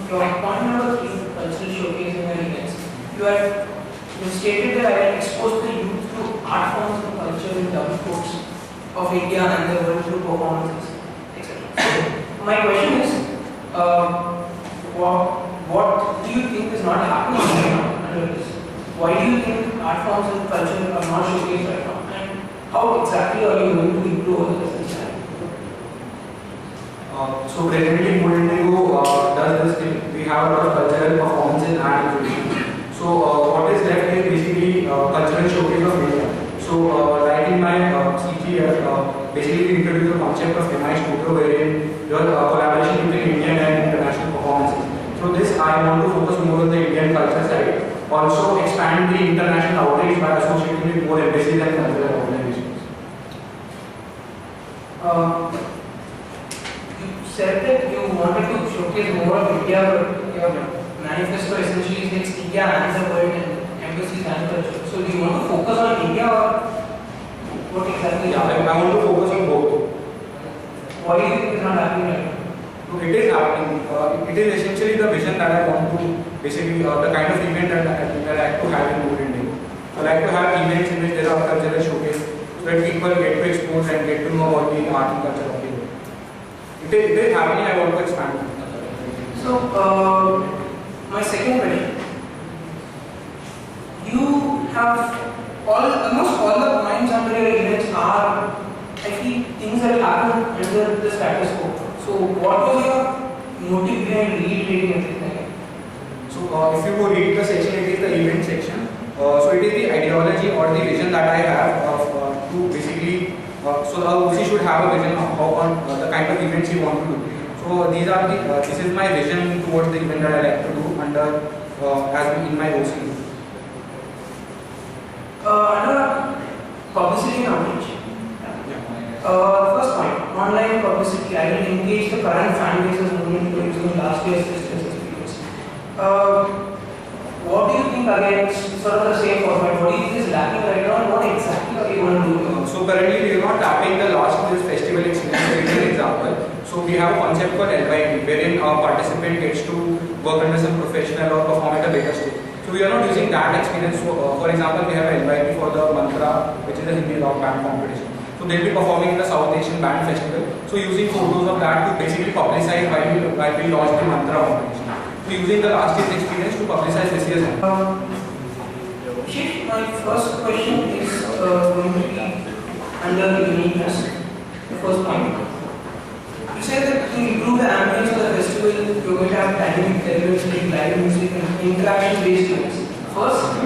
your point number 3, cultural showcasing and events, you stated that I will expose the youth to art forms and culture in double quotes of India and the world through performances, etc. So, my question is, what do you think is not happening right now under this? Why do you think art forms and culture are not showcased right now? And how exactly are you going to improve this? So presently MoodIndigo does this thing. We have a lot of cultural performances and exhibitions. So what is left is basically cultural showcase of India. So like in my CG here, basically we introduce the concept of MI Studio wherein your collaboration between Indian and international performances. So this I want to focus more on the Indian culture side. Also expand the international outreach by associating with more embassies and cultural organizations. Said that you wanted to showcase more of India, but your manifesto essentially states India and the world and embassies and culture. So do you want to focus on India or what exactly? Yeah, I want to focus on both. Why do you think it's not happening right now? It is happening. It is essentially the vision that I want to, basically the kind of event that I like to have in MoodIndigo. I like to have events in which there are cultural showcase so that people get to expose and get to know about the art and culture of the world. It is happening, I want to expand. So, my second question. You have almost all the points under your events are, I feel, things that happen under the status quo. So, what was your motive behind reiterating everything? So, if you go read the section, it is the event section. So, it is the ideology or the vision that I have of to basically. So the OC should have a vision of how the kind of events you want to do. So these are the this is my vision towards the event that I like to do under as in my OC. Under publicity and outreach. First point, online publicity. I will engage the current fan bases movement to using last year's distance experience. What do you think again? Sort of the same format. What do you think is lacking right now? And what exactly are you going to do? So currently we are not tapping the last year's festival experience. To give an example, so we have a concept called LYP, wherein our participant gets to work under some professional or perform at a bigger stage. So we are not using that experience. So, for example, we have LYP for the Mantra, which is a Hindi rock band competition. So they'll be performing in the South Asian Band Festival. So using photos of that to basically publicize while we launch the Mantra competition. So using the last year's experience to publicize this year's. Shiv, my first question is going to be under the uniqueness. The first point. You said that to improve the ambience of the festival, you're going to have dynamic elements like live music and interaction-based events. First, do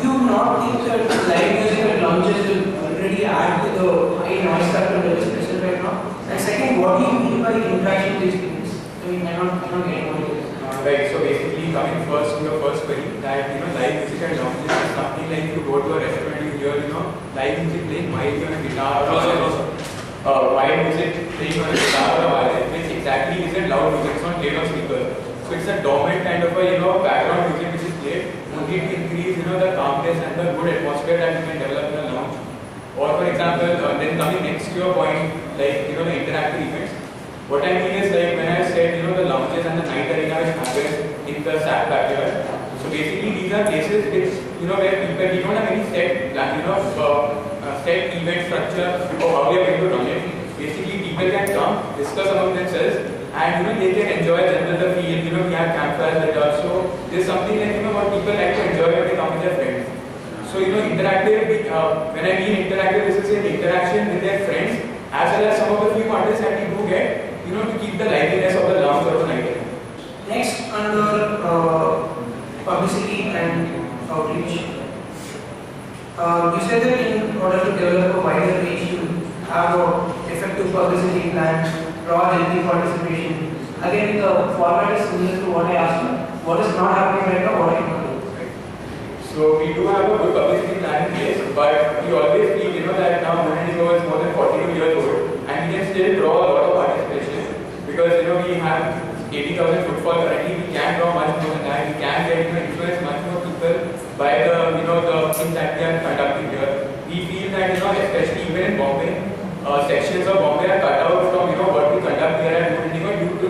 you not think that live music and lounges will already add to the high noise factor that is present right now? And second, what do you mean by interaction-based events? I mean, I'm not getting what it is. Right, so basically coming first to your first query, that live music and lounges is something like you go to a restaurant, you hear live music playing mildly on a guitar or wild music playing on a guitar or a violin, which exactly is a loud music, it's not played on speaker. So it's a dominant kind of a background music which is played only to increase the calmness and the good atmosphere that you can develop in a lounge. Or for example, then coming next to your point, like the interactive events. What I mean is like when I said the lounges and the night arena which happens in the SAP backyard. So basically these are places which where people we don't have any set set event structure or how we are going to run it. Basically people can come, discuss among themselves and they can enjoy the feel. We have campfires that also there's something like what people like to enjoy when they come with their friends. So interactive when I mean interactive, this is an interaction with their friends as well as some of the few artists that we do get. To keep the liveliness of the lounge or the night. Next, under publicity and outreach, you said that in order to develop a wider reach, you have an effective publicity plan, draw healthy participation. Again, the format is similar to what I asked you. What is not happening right now, what I can do. So we do have a good publicity plan in place, but we always feel that now MoodIndigo is more than 42 years old and we can still draw a lot of participation. Because we have 80,000 footfall currently, we can draw much more than that. We can get influence much more people by the the things that we are conducting here. We feel that especially even in Bombay, sections of Bombay are cut out from what we conduct here at MoodIndigo due to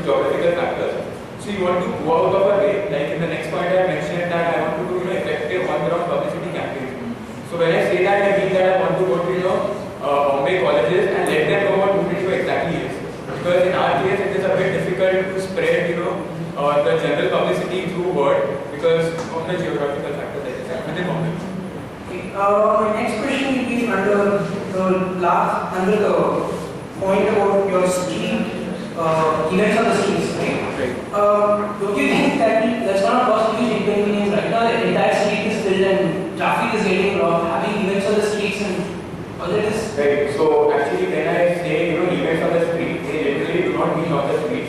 geographical factors. So you want to go out of a way, like in the next point I mentioned that I want to do effective on-ground publicity campaigns. So when I say that, I mean that I want to go to Bombay colleges and let them know what MoodIndigo exactly is. Because in our case it is a bit difficult to spread the general publicity through word because of the geographical factor that is within Bombay. My next question will be under the point about your street events on the streets, right? Don't you think that that's going to cause huge inconvenience? Right now, the entire street is filled and traffic is getting blocked. Having events on the streets and all that is. Right. So actually, when I say events on the street, they literally do not mean on the street.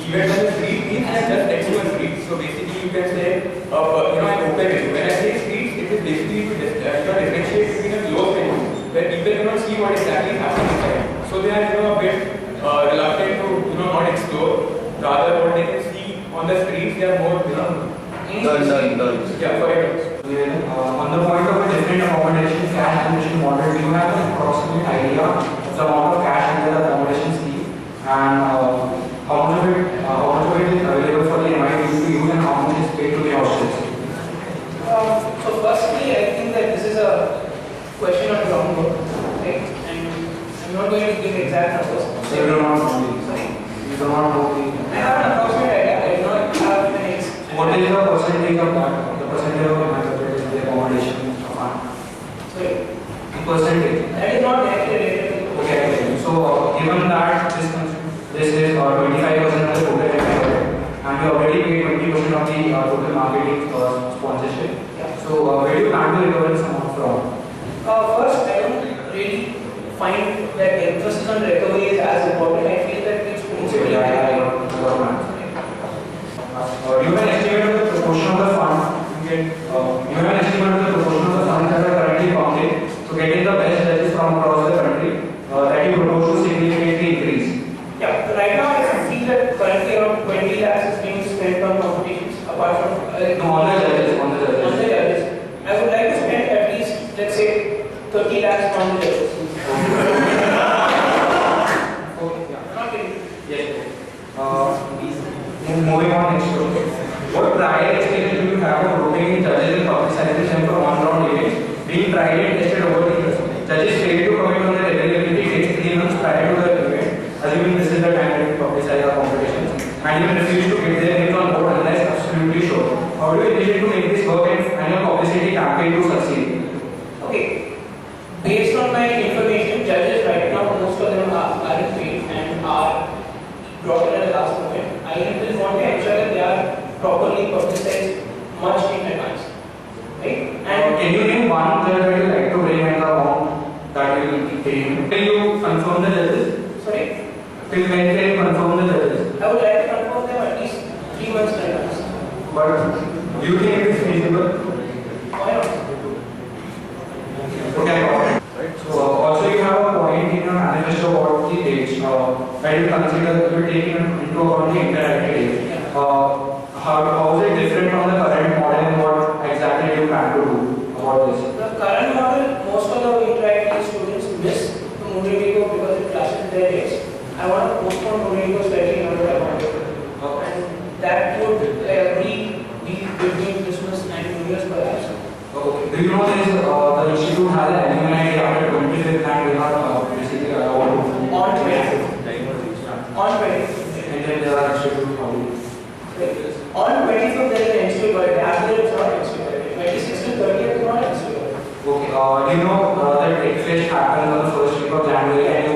Events on the street means just next to a street. So basically, you can say an open venue. When I say streets, it is basically to differentiate between a closed venue where people cannot see what exactly is happening inside. So they are a bit reluctant to not explore. Rather, what they can see on the streets, they are more done. Yeah, for it. On the point of a different accommodation cash acquisition model, do you have an approximate idea of the amount of cash under the accommodation scheme and how much of it is available for the MIT to use and how much is paid to the hostels? So firstly, I think that this is a question on groundwork, right? And I'm not going to give exact numbers. So you do not know these. Sorry? You do not know these. I have an approximate idea. I do not have an exact. What is the percentage of that? The percentage of the accommodation fund? Sorry? The percentage. That is not directly related. Okay. So given that this is 25% of the total budget, and you already paid 20% of the total marketing sponsorship. Yeah. So where do you plan to recover this amount from? First, I don't really find that emphasis on recovery is as important. I feel that it's principally Do you have an estimate of the proportion of the fund? You have an estimate of the proportion of the funds that are currently pumping to getting the best judges from across the country that you propose to significantly increase? Yeah, right now I feel that currently around 20 lakhs is being spent on competitions apart from On the judges. I would like to spend at least, let's say, 30 lakhs on the judges. Not really. Yes. Moving on next question. What prior experience do you have of roping in judges and publicizing them for on-ground events being tried and tested over the years? Judges fail to comment on the availability dates 3 months prior to the event, assuming this is the time to publicize our competitions, and even refuse to get their names on board unless absolutely sure. How do you envision to make this work and your publicity campaign to succeed? Okay. Based on my information, judges right now, most of them are paid and are brought in at the last moment. I will want to ensure that they are properly publicized much in advance. Right? And can you name one judge that you like to bring and the amount that you will pay him? Can you confirm the judges? sorry? Till when can you confirm the judges? I would like to confirm them at least 3 months in advance. But do you think it is feasible? Why not? Okay, right. So also you have a point in your manifesto about the dates. That you consider you taking into account the interactive dates. How is it different from the current model and what exactly do you plan to do about this? The current model, most of the interactive students miss the MoodIndigo because it clashes with their dates. I want to postpone MoodIndigo slightly in order to accommodate it. And that would be between Christmas and New Year's perhaps. Okay. Do you know the institute has an alumni day after 25th and will not basically allow On 25th. On 25th. and then there are institute holidays. On 25th there is an institute holiday. After that it's not an institute holiday. 26th to 30th is not an institute holiday. Okay. Do you know that Elections happens on the first week of January? And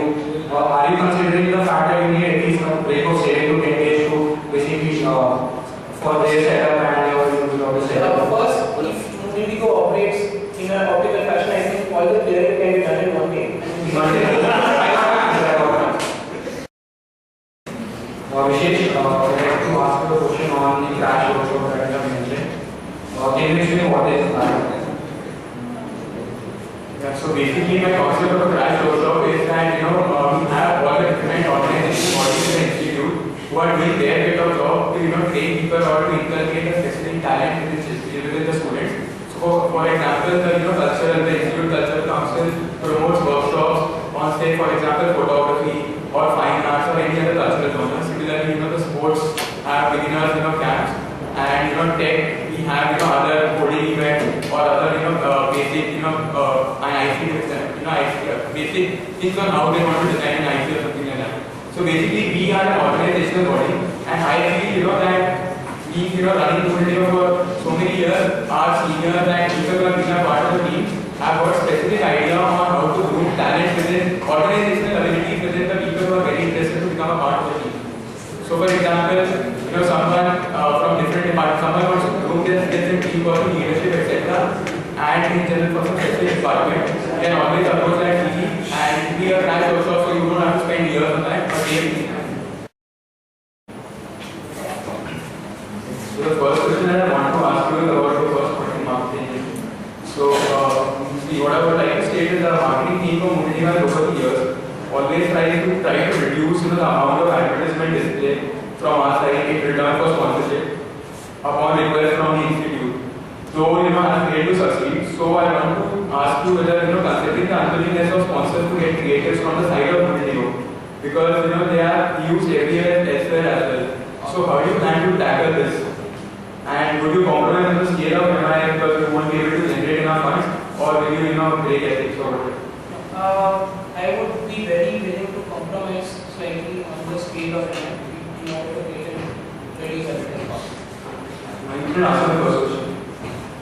are you considering the fact that you need at least a break of 7 to 10 days to basically for their setup and your setup? First, if MoodIndigo operates in an optical fashion, I think all the clearing can be done in 1 day. Vishesh, I would like to ask you a question on the crash workshop that you have mentioned. Can you explain what is that? Yeah, so basically my concept of a crash workshop is that we have all the different organizations, bodies in the institute who are doing their bit of job to train people or to inculcate a specific talent within the students. So for example, the Institute Cultural Council promotes workshops on, say, for example, photography or fine arts or any other cultural genre. Similarly, the sports have have beginners, camps, and tech, we have other coding events or other basic an IC basic things on how they want to design an IC or something like that. So basically, we are an organizational body, and I feel that we running MoodIndigo for so many years, our seniors and people who have been a part of the team have got specific idea on how to group talent within organizational abilities within the people who are very interested to become a part of the team. So for example, someone from different departments, someone wants to group their skills in team work, leadership, etc. And in general for some specific department, you can always approach that team and be a crash workshop, so you don't have to spend years on that, but day. So the first question that I want to ask you is about the first point, marketing. So see, what I would like to state is that the marketing team for MoodIndigo has over the years always try to reduce the amount of advertisement display from our side in return for sponsorship upon request from the institute. Though has failed to succeed, so I want to ask you whether considering the unwillingness of sponsors to get creators from the side of MoodIndigo, because they are used everywhere elsewhere as well. So how do you plan to tackle this? And would you compromise on the scale of MI because you won't be able to generate enough funds, or will you break ethics or whatever? I would be very willing to compromise slightly on the scale of MI in order to create a reduce everything cost. You can answer my first question.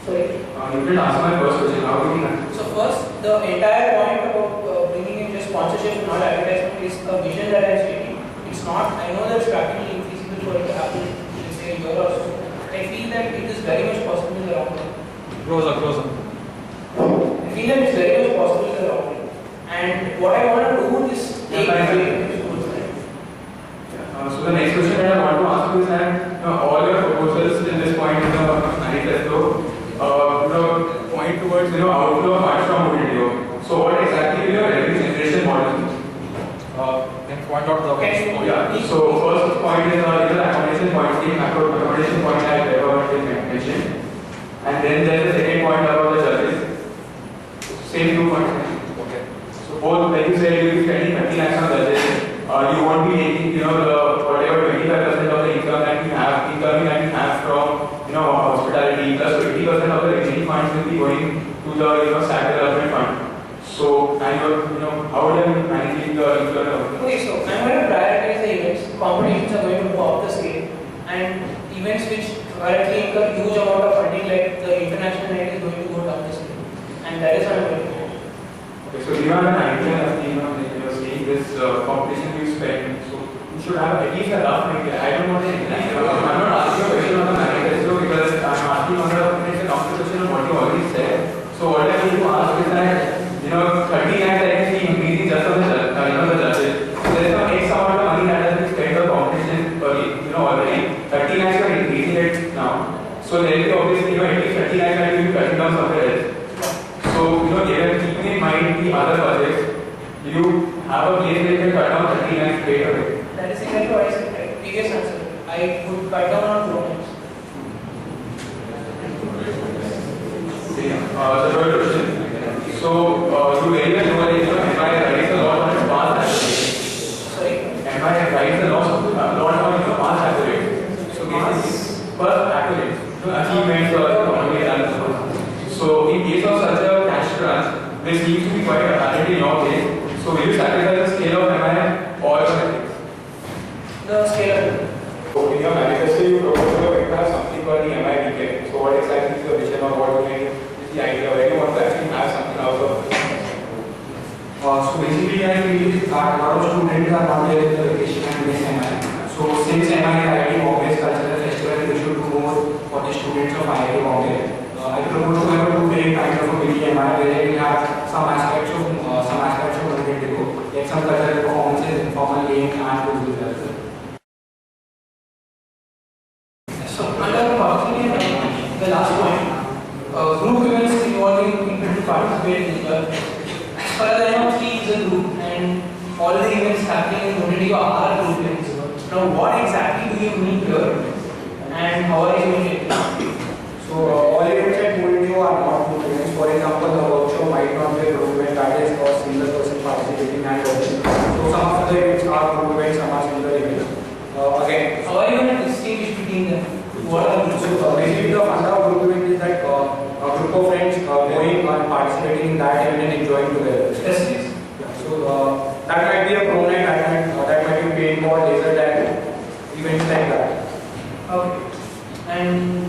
Sorry? You can answer my first question. How do you plan? So first, the entire point about bringing in just sponsorship, not advertisement, is a vision that I am stating. It's not. I know that it's practically infeasible for it to happen in say a year or so. I feel that it is very much possible in the long term. Closer. I feel that it's very much possible in the long term. And what I want to do is take so the next question that I want to ask you is that all your proposals in this point in the manifesto point towards outflow of funds from MoodIndigo. So what exactly will your revenue generation model be? Then point out the Yeah. So first point is accommodation point, accommodation point I mentioned, and then there is the second point about the judges. Same 2 points. Okay. So both, like you said, you will be spending 30 lakhs on judges. You won't be taking the whatever 25% of the income that you have from hospitality, plus 80% of the remaining funds will be going to the staff development fund. So and how are you managing the income? Okay, so I'm going to prioritize the events. Competitions are going to go up the scale, and events which currently incur huge amount of funding, like the international night, is going to go down the scale, and that is what I'm going to do. Okay, so you have an idea of seeing this competition you spend. So you should have at least a rough idea. I don't want to. I'm not asking a question on the manifesto because I'm asking on the competition on what you already said. So what I need to ask is that 30 lakhs I can see increasing just on the judges. There is no X amount of money that has been spent on competition already. 30 lakhs are increasing it now. So there is obviously at least 30 lakhs that will be cutting down somewhere else. So keeping in mind the other budgets, do you have a place where you can cut down 30 lakhs straight away? That is exactly what I said. Previous answer. I would cut down on programs. The third question. So, you very well know that MI writes a lot on past accolades. Sorry? MI writes a lot on past accolades. So, basically, first accolades, achievements or only analysis. So, in case of such a cash crunch, there seems to be quite a talent in your case. So, will you sacrifice the scale of MI or ethics? The scale. So, in your manifesto, you propose to have something called the MI weekend. So, what exactly is the vision of what you make? The idea where you want to actually have something out of this? So basically, I feel that a lot of students are not there in the vacation and miss MI. So since MI is IIT Bombay's cultural festival, we should do more for the students of IIT Bombay. I propose to have a 2-day kind of a mini MI where we have some aspects of MoodIndigo, like some cultural performances, informal games, and quizzes as well. So under the last point, group events involving people to participate in the as far as I know, 3 is a group, and all the events happening in MoodIndigo are group events. Now, what exactly do you mean here, and how are you going to implement? So all events at MoodIndigo are not group events. For example, the workshop might not be a group event, that is a single person participating and watching. So some of the events are group events, some are single events. Again, how are you going to distinguish What are groups? So basically the funda of group event is that a group of friends going and participating in that event and enjoying together. Yes, please. Yeah. So that might be a pro night, that might be paintball, laser tag, events like that. Okay. And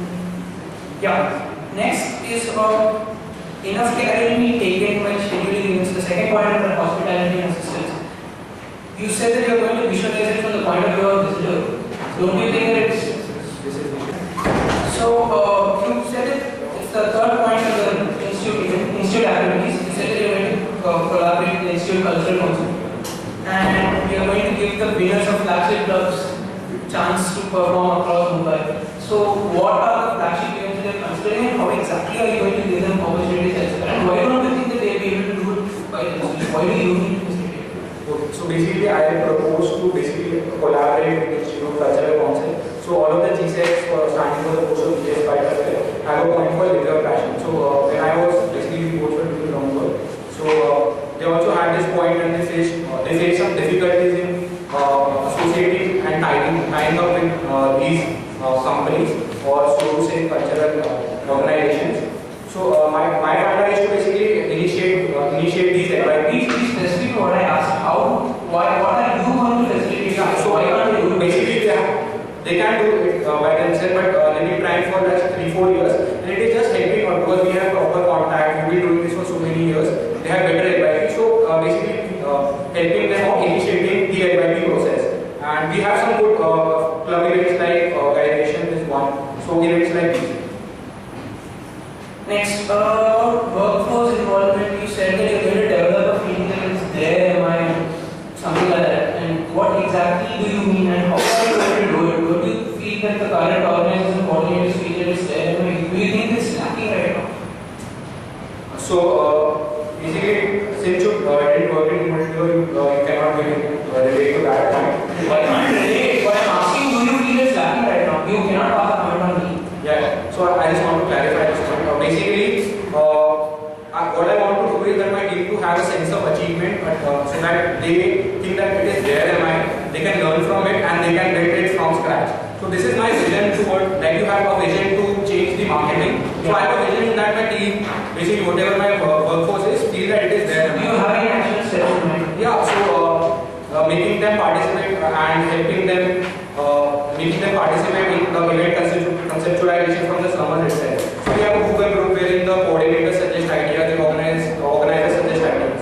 yeah, next is about enough care will be taken when scheduling events. The second point under hospitality and assistance. You said that you are going to visualize it from the point of view of visitor. Don't you think that it's so? You said it's the third point of the institute activities. You said that you are going to collaborate with the institute cultural council, and you are going to give the winners of flagship clubs chance to perform across Mumbai. So, what are the flagship events that you are considering, and how exactly are you going to give them opportunities? And why don't you think that they will be able to do it by themselves? Why do you need to facilitate? So basically, I propose to basically collaborate with the Institute Cultural Council. So all of the GSECs standing for the post of GS fighters have a point for linear passion. So when I was basically both for doing long work, so they also had this point and they faced some difficulties in associating and tying up with these companies or so to say cultural organizations. So my funda is to basically initiate these activities. Please specifically what I asked. What are you going to facilitate? So why can't you do it? basically they can do it by themselves, but they've been trying for like 3-4 years, and it is just helping out because we have proper contact. We've been doing this for so many years. They have better advice. So basically helping them or initiating the advice process. And we have some good club events like graduation is one. So events like these. Next, workforce involvement. You said that you're going to develop a feeling that it's there, something like that. And what exactly do you mean, and how are you going to do it? Don't you feel that the current organization coordinators feel that it's there? Do you think it's lacking right now? So basically, since you didn't work in MoodIndigo, you cannot relate to that point. I can't relate. What I'm asking, do you feel it's lacking right now? You cannot pass a comment on me. Yeah. So I just want to clarify this point. Basically, what I want to do is that my team to have a sense of achievement, so that they think that it is their MI, they can learn from it and they can build it from scratch. So this is my vision toward, like you have a vision to change the marketing. So I have a vision that my team, basically whatever my workforce is, feel that it is their MI. Do you have any action steps in mind? Yeah. So making them participate and helping them, participate in the event conceptualization from the summer itself. So we have a Google group wherein the coordinators suggest ideas, the organizers suggest ideas.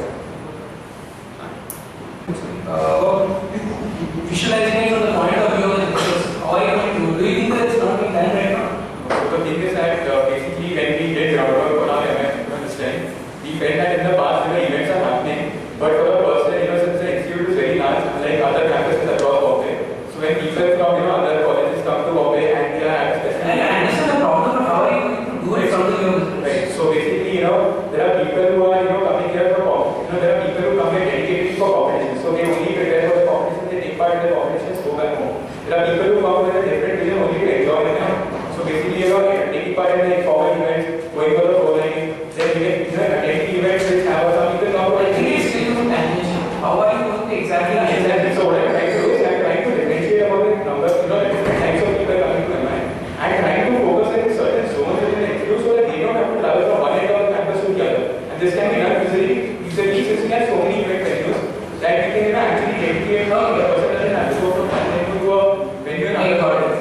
Visualizing it from the point of view of the business, how are you going to do? Do you think that it's not being done right now? So the thing is that basically when we did groundwork for our event this time, we felt that in the past events are happening, but for the person, since the institute is very large, unlike other campuses across Bombay, so when people from other colleges come to Bombay and we are at a specific. I understand the problem, but how are you going to do it from the view of the business? Right. So basically, there are people who are coming here for there are people who come here dedicated for competitions. So they only prepare for the competition, they take part in the competitions, go back home. There are people who come with a different vision only to enjoy the time. So basically, taking part in the informal events, going for the pro-line, then you get attending events which have some people come for. I think it's still a tangent. How are you going to exactly? Exactly. So what I'm trying to do is I'm trying to differentiate about the numbers, different types of people coming to MI. I'm trying to focus on certain zones within the institute so that they don't have to travel from one end of the campus to the other. And this can be done easily since we have so many event venues that we can actually dedicate the person doesn't have to go from one venue to a venue in another.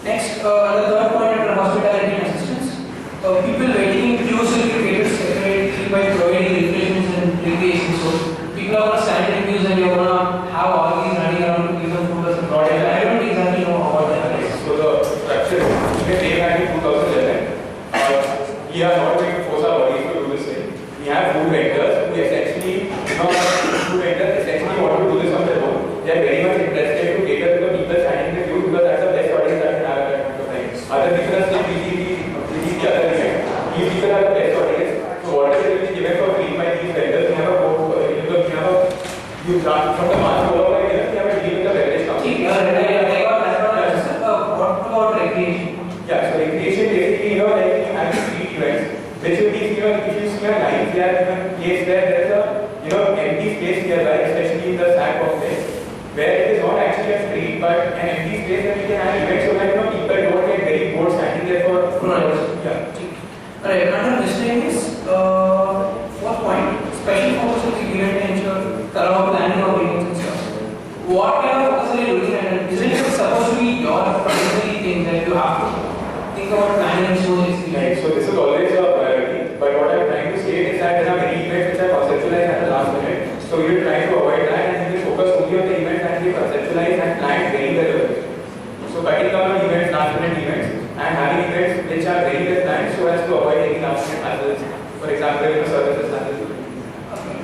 Next, the third point under hospitality and assistance. People waiting in queues will be catered separately by providing refreshments and recreation. So people are going to stand in queues and you're going to have all these running around to give them food or something. I don't exactly know about that. So the structure, even they had in 2011, we are not going to force our bodies to do this thing. We have food vendors who essentially, want to do this on their own. They are very much interested to cater to the people standing in the queue because that's the best audience that can have at that point of time. Other people are still busy the other event. These people are the best audience. So whatever will be given for free by these vendors, we have a you start from the mass follow by here, we have a deal with the beverage company. What about recreation? Yeah, so recreation basically, like you have street events, which will be, if you see a line, we have a place where there is a, empty space nearby, especially in the sack of place, where it is not actually a street, but an empty space where we can have events so that, people don't get very board standing there for Right. yeah. Alright, under miscellaneous, fourth point, special focus on the event and ensure thorough planning of events and stuff. What kind of focus are you looking at? Isn't it supposed to be your primary thing that you have to think about planning so easily? Right, so this is always a priority, but what I'm trying to say is that there are many events which are conceptualized at the last minute, so we're trying to avoid that and we focus only on the events that we conceptualize and plan very well. So cutting down on events, last minute events, and having events which are very well planned so as to avoid any last minute hassles, for example, services hassles. Okay.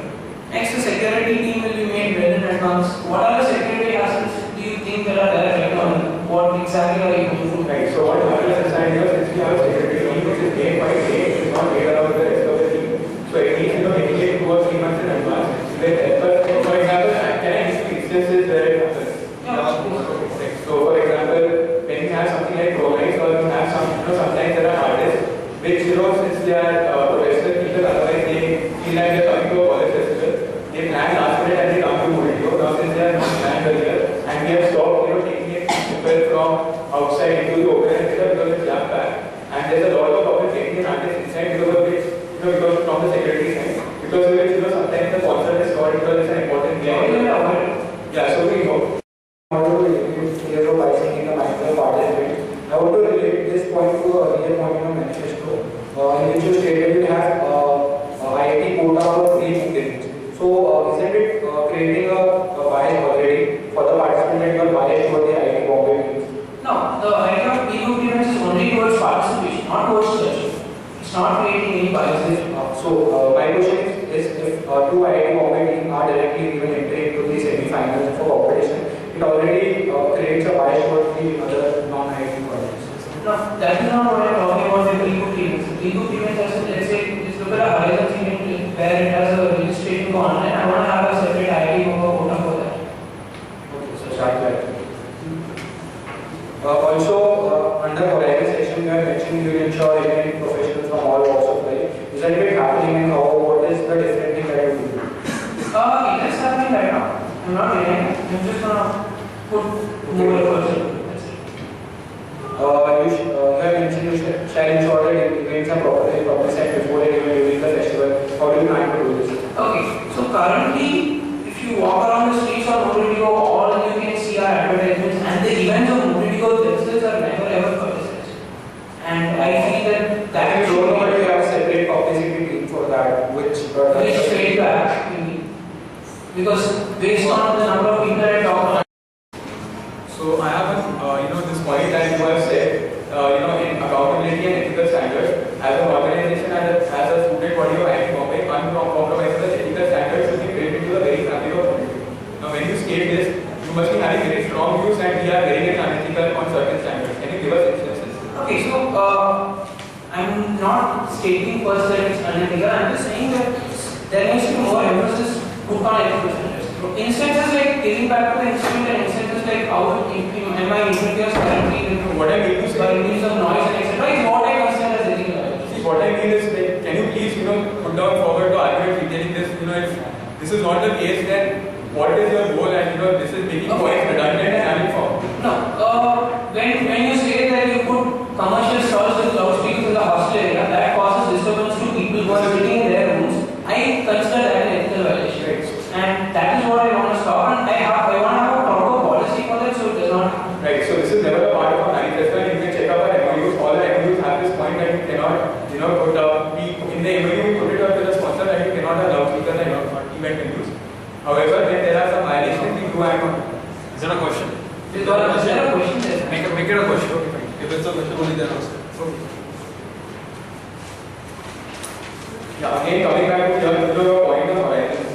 Next, the security team will be made well in advance. What are the security hassles do you think that are there right now? What exactly are you going to do? Right, so what happens inside here, since we have a security team which is made by day, it is not made around the rest of the team. So at least, making it 2 or 3 months in advance, will help us. For example, can I give you instances where it happens? So for example, when you have something like programs or you have some, sometimes there are artists which, since they are professional people, otherwise they feel like they are coming to a college festival, they plan last minute and they come to MoodIndigo. Now since they are not planned earlier and we have stopped, taking it people from outside into the open because it's jam packed and there's a lot of public taking an artist inside because of which, because from the security side, because of which, sometimes the concert is called because it's an important game. Yeah, so we hope. I want to relate here by saying the micro participant. I want to relate this point to a earlier point in the manifesto, in which you stated you have IIT quota for free bookings. So, isn't it creating a bias already for the participant that you are biased toward the IIT Bombay teams? No, the idea of pre-book events is only towards participation, not towards selection. It's not creating any biases. So, my question is if 2 IIT Bombay teams are directly given entry into the semi-finals for competition, it already creates a bias towards the other non-IIT colleges. No, that is not what I am talking about the pre-book events. Pre-book events are, let's say, just look at a Horizons event where it has a registration for online. I want to have a separate IIT quota for that. Okay, so start that. Also, under Horizon section, you have mentioned you will ensure event professionals from all walks of life. Is that it happening and what is the different thing that you do? It is happening right now. I'm not denying it. I'm just gonna put more efforts into it. That's it. You have mentioned you shall ensure that events are properly publicized before and even during the festival. How do you plan to do this? Okay, so currently, if you walk around the streets of MoodIndigo, all you can see are advertisements, and the events of MoodIndigo themselves are never ever publicized. And I feel that You don't know that you have a separate publicity team for that, which feedback, because based on the number of people I talk to. So I have this point that you have said, in accountability and ethical standards, as an organization and as a student body of IIT Bombay, uncompromisable ethical standards should be built into the very fabric of MoodIndigo. Now when you state this, you must be having very strong views and we are very unethical on certain standards. Can you give us instances? Okay, so I'm not stating first that it's unethical, I'm just saying that there needs to be more emphasis put on ethical standards. Instances like giving back to the institute and instances like how am I introduced currently What I mean to say, by means of noise and etc. is what I consider as ethical. see, what I mean is, can you please, put down forward to argument detailing this, if this is not the case, then what is your goal and, this is making points redundant and uninformed. No, when you say that you put commercial stalls with loudspeakers in the hostel area, that causes disturbance to people who are sitting in their rooms, I consider that an ethical violation. Right. And that is what I want to stop, and I want to have a proper policy for that so it does not happen. Right, so this is never a part of our manifesto and you can check out our MOUs. All our MOUs have this point that you cannot, put in the MOU we put it up to the sponsor that you cannot have loudspeakers and event venues. However, when there are some violations, we do act on. Is there a question? Is there a question there? Make it a question. Okay, fine. If it's a question, only then ask. Okay. Yeah, again coming back to your point of horizon,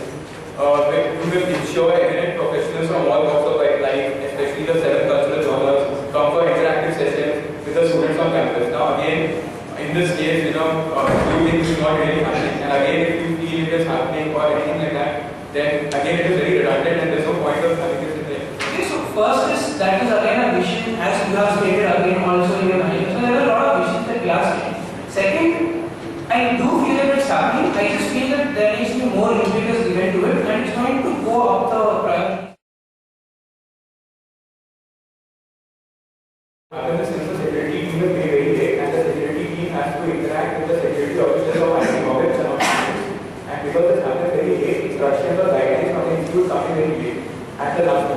we will ensure eminent professionals from all walks of life, especially the 7 cultural genres, come for interactive sessions with the students on campus. Now again, in this case, few things is not really happening, and again, if you feel it is happening or anything like that, then again it is very redundant and there is no point of having this in there. Okay, so first is that is again a vision as you have stated again also in your manifesto. So there are a lot of visions that we are stating. Second, I do feel that it's happening. I just feel that there needs to be more impetus given to it and it's going to go up the priority. Happens since the security team is very late and the security team has to interact with the security officers of IT objects and operations. And because this happens very late, instructions or guidelines from the institute come in very late. At the last